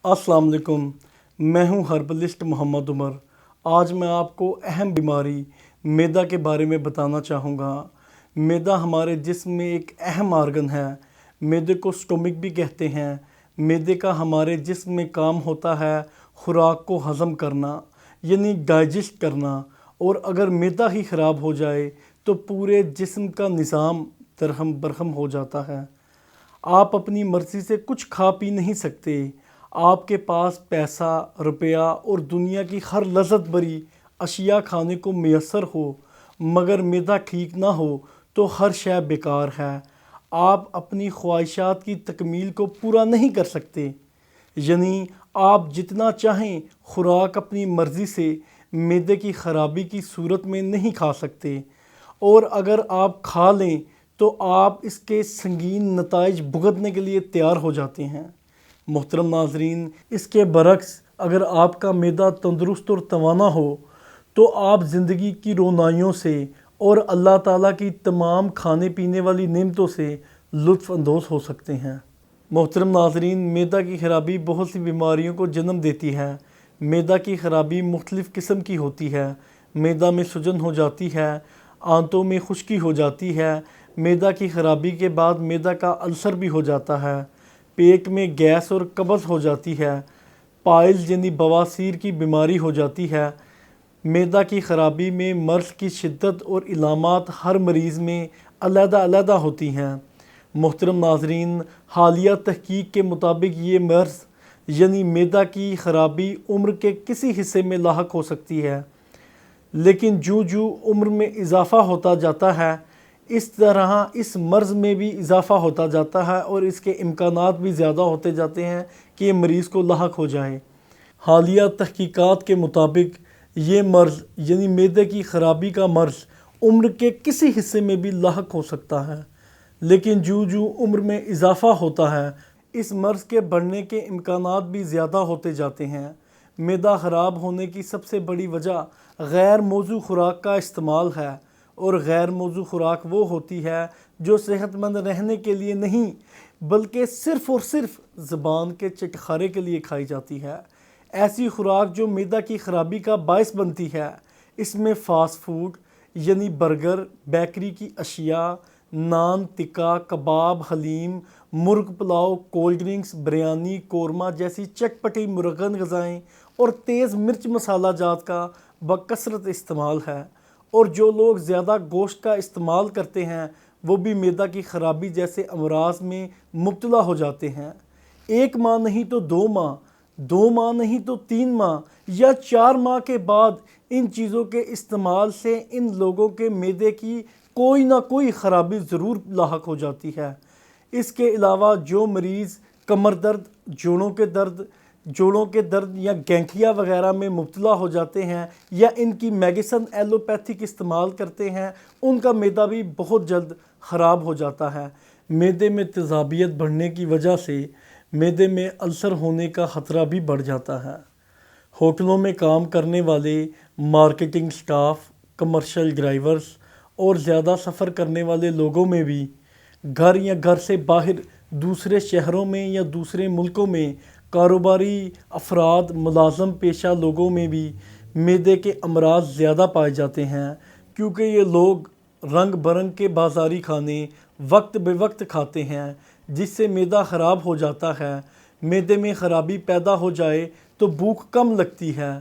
अस्सलाम वालेकुम। मैं हूं हर्बलिस्ट मोहम्मद उमर। आज मैं आपको अहम बीमारी मैदा के बारे में बताना चाहूँगा। मैदा हमारे जिस्म में एक अहम आर्गन है। मैदे को स्टोमिक भी कहते हैं। मैदे का हमारे जिस्म में काम होता है खुराक को हज़म करना, यानी डाइजेस्ट करना। और अगर मैदा ही ख़राब हो जाए तो पूरे जिस्म का निज़ाम दरहम बरहम हो जाता है। आप अपनी मर्ज़ी से कुछ खा पी नहीं सकते। आपके पास पैसा, रुपया और दुनिया की हर लज़्ज़त भरी अशिया खाने को मैसर हो, मगर मैदा ठीक ना हो तो हर शय बेकार है। आप अपनी ख्वाहिशात की तकमील को पूरा नहीं कर सकते। यानी आप जितना चाहें खुराक अपनी मर्ज़ी से मैदे की ख़राबी की सूरत में नहीं खा सकते, और अगर आप खा लें तो आप इसके संगीन नताइज भुगतने के लिए तैयार हो जाते हैं। मोहतरम नाज़रीन, इसके बरक्स अगर आपका मैदा तंदुरुस्त और तवाना हो तो आप ज़िंदगी की रोनाइयों से और अल्लाह ताला की तमाम खाने पीने वाली नेमतों से लुत्फ़ अंदोज़ हो सकते हैं। मोहतरम नाज़रीन, मैदा की ख़राबी बहुत सी बीमारियों को जन्म देती है। मैदा की ख़राबी मुख्तलिफ़ किस्म की होती है। मैदा में सूजन हो जाती है, आंतों में खुश्की हो जाती है। मैदा की ख़राबी के बाद मैदा का अल्सर भी हो जाता है। पेट में गैस और कब्ज़ हो जाती है। पाइल्स यानी बवासीर की बीमारी हो जाती है। मैदा की ख़राबी में मर्ज़ की शिद्दत और इलामात हर मरीज़ में अलग-अलग होती हैं। मोहतरम नाज़रीन, हालिया तहकीक के मुताबिक ये मर्ज़ यानी मैदा की ख़राबी उम्र के किसी हिस्से में लाहक हो सकती है, लेकिन जूँ जूँ उम्र में इजाफ़ा होता जाता है इस तरह इस मर्ज़ में भी इजाफ़ा होता जाता है और इसके इम्कानात भी ज़्यादा होते जाते हैं कि ये मरीज़ को लाहक हो जाए। हालिया तहकीकात के मुताबिक ये मर्ज़ यानी मैदे की ख़राबी का मर्ज़ उम्र के किसी हिस्से में भी लाहक हो सकता है, लेकिन जूँ जूँ उम्र में इजाफ़ा होता है इस मर्ज़ के बढ़ने के इम्कानात भी ज़्यादा होते जाते हैं। मैदा ख़राब होने की सबसे बड़ी वजह गैर मौजू खुराक का इस्तेमाल है, और गैर मौजू खुराक वो होती है जो सेहतमंद रहने के लिए नहीं बल्कि सिर्फ़ और सिर्फ ज़बान के चटखारे के लिए खाई जाती है। ऐसी खुराक जो मैदा की ख़राबी का बायस बनती है, इसमें फ़ास्ट फूड यानी बर्गर, बेकरी की अशिया, नान, टिक्का, कबाब, हलीम, मुर्ग पुलाव, कोल्ड ड्रिंक्स, बिरयानी, कोरमा जैसी चटपटी मुरगन ग़िज़ाएँ और तेज़ मिर्च मसाला जात का बकसरत इस्तेमाल है। और जो लोग ज़्यादा गोश्त का इस्तेमाल करते हैं वो भी मैदा की ख़राबी जैसे अमराज में मुब्तला हो जाते हैं। 1 माह नहीं तो 2 माह, 2 माह नहीं तो 3 माह या 4 माह के बाद इन चीज़ों के इस्तेमाल से इन लोगों के मैदे की कोई ना कोई ख़राबी ज़रूर लाहक हो जाती है। इसके अलावा जो मरीज़ कमर दर्द, जोड़ों के दर्द या गैंठिया वगैरह में मुब्तला हो जाते हैं या इनकी मेडिसिन एलोपैथिक इस्तेमाल करते हैं, उनका मैदा भी बहुत जल्द ख़राब हो जाता है। मैदे में तेज़ाबियत बढ़ने की वजह से मैदे में अल्सर होने का ख़तरा भी बढ़ जाता है। होटलों में काम करने वाले मार्केटिंग स्टाफ, कमर्शियल ड्राइवर्स और ज़्यादा सफ़र करने वाले लोगों में भी, घर या घर से बाहर दूसरे शहरों में या दूसरे मुल्कों में कारोबारी अफराद, मुलाज़म पेशा लोगों में भी मैदे के अमराज ज़्यादा पाए जाते हैं, क्योंकि ये लोग रंग बरंग के बाज़ारी खाने वक्त बे वक्त खाते हैं, जिससे मैदा ख़राब हो जाता है। मैदे में ख़राबी पैदा हो जाए तो भूख कम लगती है।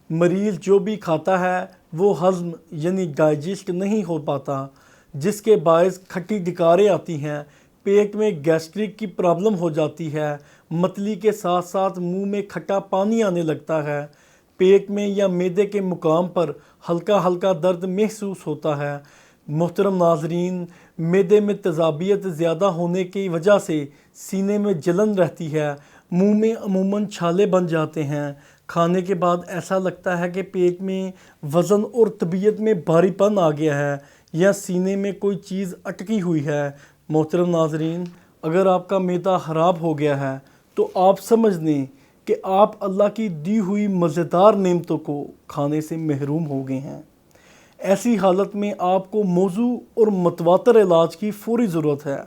मरीज़ जो भी खाता है वो हज़म यानी डाइजेस्ट नहीं हो पाता, जिसके बायस खट्टी डकारें आती हैं, पेट में गैस्ट्रिक की प्रॉब्लम हो जाती है, मतली के साथ साथ मुंह में खट्टा पानी आने लगता है, पेट में या मैदे के मुकाम पर हल्का हल्का दर्द महसूस होता है। मोहतरम नाज़रीन, मैदे में तेज़ाबियत ज़्यादा होने की वजह से सीने में जलन रहती है, मुंह में अमूमन छाले बन जाते हैं, खाने के बाद ऐसा लगता है कि पेट में वज़न और तबीयत में भारीपन आ गया है या सीने में कोई चीज़ अटकी हुई है। मोहतरम नाज़रीन, अगर आपका मैदा ख़राब हो गया है तो आप समझ लें कि आप अल्लाह की दी हुई मज़ेदार नेमतों को खाने से महरूम हो गए हैं। ऐसी हालत में आपको मौजू और मतवातर इलाज की फ़ौरी ज़रूरत है।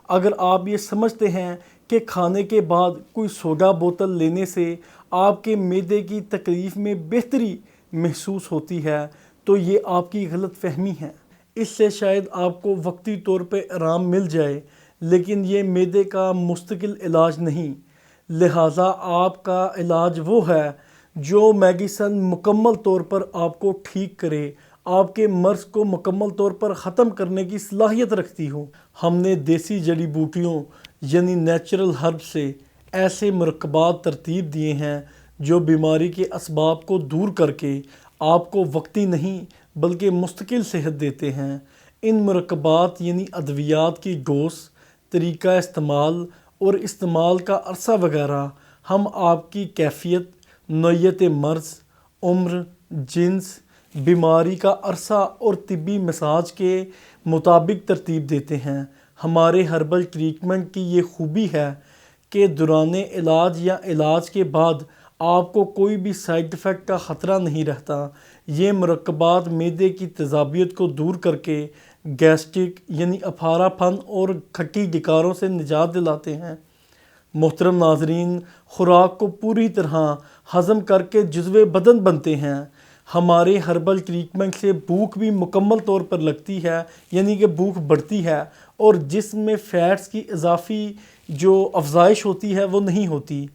अगर आप ये समझते हैं کہ کھانے کے بعد کوئی سوڈا بوتل لینے سے آپ کے معدے کی تکلیف میں بہتری محسوس ہوتی ہے تو یہ آپ کی غلط فہمی ہے۔ اس سے شاید آپ کو وقتی طور پہ آرام مل جائے، لیکن یہ معدے کا مستقل علاج نہیں۔ لہٰذا آپ کا علاج وہ ہے جو میڈیسن مکمل طور پر آپ کو ٹھیک کرے، آپ کے مرض کو مکمل طور پر ختم کرنے کی صلاحیت رکھتی ہو۔ ہم نے دیسی جڑی بوٹیوں یعنی نیچرل ہرب سے ایسے مرکبات ترتیب دیے ہیں جو بیماری کے اسباب کو دور کر کے آپ کو وقتی نہیں بلکہ مستقل صحت دیتے ہیں۔ ان مرکبات یعنی ادویات کی ڈوز، طریقہ استعمال اور استعمال کا عرصہ وغیرہ ہم آپ کی کیفیت، نوعیت مرض، عمر، جنس، بیماری کا عرصہ اور طبی مزاج کے مطابق ترتیب دیتے ہیں۔ ہمارے ہربل ٹریٹمنٹ کی یہ خوبی ہے کہ دوران علاج یا علاج کے بعد آپ کو کوئی بھی سائیڈ ایفیکٹ کا خطرہ نہیں رہتا۔ یہ مرکبات معدے کی تیزابیت کو دور کر کے گیسٹرک یعنی اپھارا پن اور کھٹی ڈکاروں سے نجات دلاتے ہیں۔ محترم ناظرین، خوراک کو پوری طرح ہضم کر کے جزوِ بدن بنتے ہیں۔ ہمارے ہربل ٹریٹمنٹ سے بھوک بھی مکمل طور پر لگتی ہے، یعنی کہ بھوک بڑھتی ہے اور جسم میں فیٹس کی اضافی جو افزائش ہوتی ہے وہ نہیں ہوتی،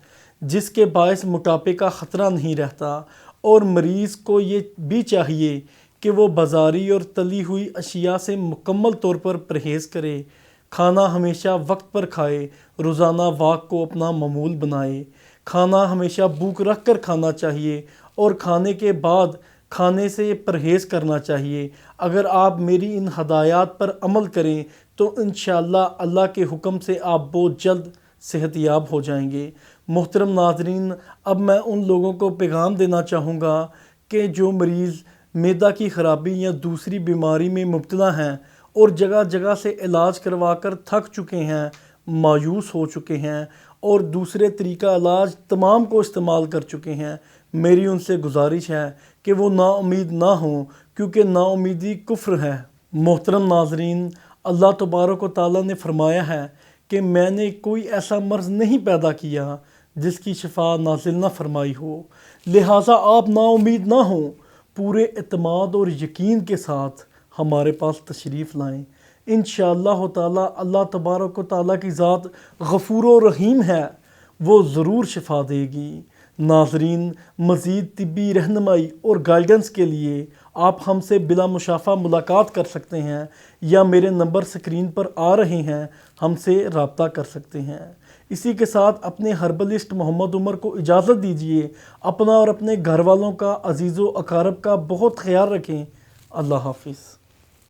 جس کے باعث موٹاپے کا خطرہ نہیں رہتا۔ اور مریض کو یہ بھی چاہیے کہ وہ بازاری اور تلی ہوئی اشیاء سے مکمل طور پر پرہیز کرے، کھانا ہمیشہ وقت پر کھائے، روزانہ واک کو اپنا معمول بنائے، کھانا ہمیشہ بھوک رکھ کر کھانا چاہیے اور کھانے کے بعد کھانے سے پرہیز کرنا چاہیے۔ اگر آپ میری ان ہدایات پر عمل کریں تو انشاءاللہ اللہ کے حکم سے آپ بہت جلد صحت یاب ہو جائیں گے۔ محترم ناظرین، اب میں ان لوگوں کو پیغام دینا چاہوں گا کہ جو مریض معدہ کی خرابی یا دوسری بیماری میں مبتلا ہیں اور جگہ جگہ سے علاج کروا کر تھک چکے ہیں، مایوس ہو چکے ہیں اور دوسرے طریقہ علاج تمام کو استعمال کر چکے ہیں، میری ان سے گزارش ہے کہ وہ نا امید نہ ہوں، کیونکہ نا امیدی کفر ہے۔ محترم ناظرین، اللہ تبارک و تعالیٰ نے فرمایا ہے کہ میں نے کوئی ایسا مرض نہیں پیدا کیا جس کی شفا نازل نہ فرمائی ہو، لہٰذا آپ نا امید نہ ہوں، پورے اعتماد اور یقین کے ساتھ ہمارے پاس تشریف لائیں۔ انشاءاللہ تعالیٰ اللہ تبارک و تعالیٰ کی ذات غفور و رحیم ہے، وہ ضرور شفا دے گی۔ ناظرین، مزید طبی رہنمائی اور گائیڈنس کے لیے آپ ہم سے بلا مشافہ ملاقات کر سکتے ہیں یا میرے نمبر سکرین پر آ رہے ہیں، ہم سے رابطہ کر سکتے ہیں۔ اسی کے ساتھ اپنے ہربلسٹ محمد عمر کو اجازت دیجیے۔ اپنا اور اپنے گھر والوں کا، عزیز و اقارب کا بہت خیال رکھیں۔ اللہ حافظ۔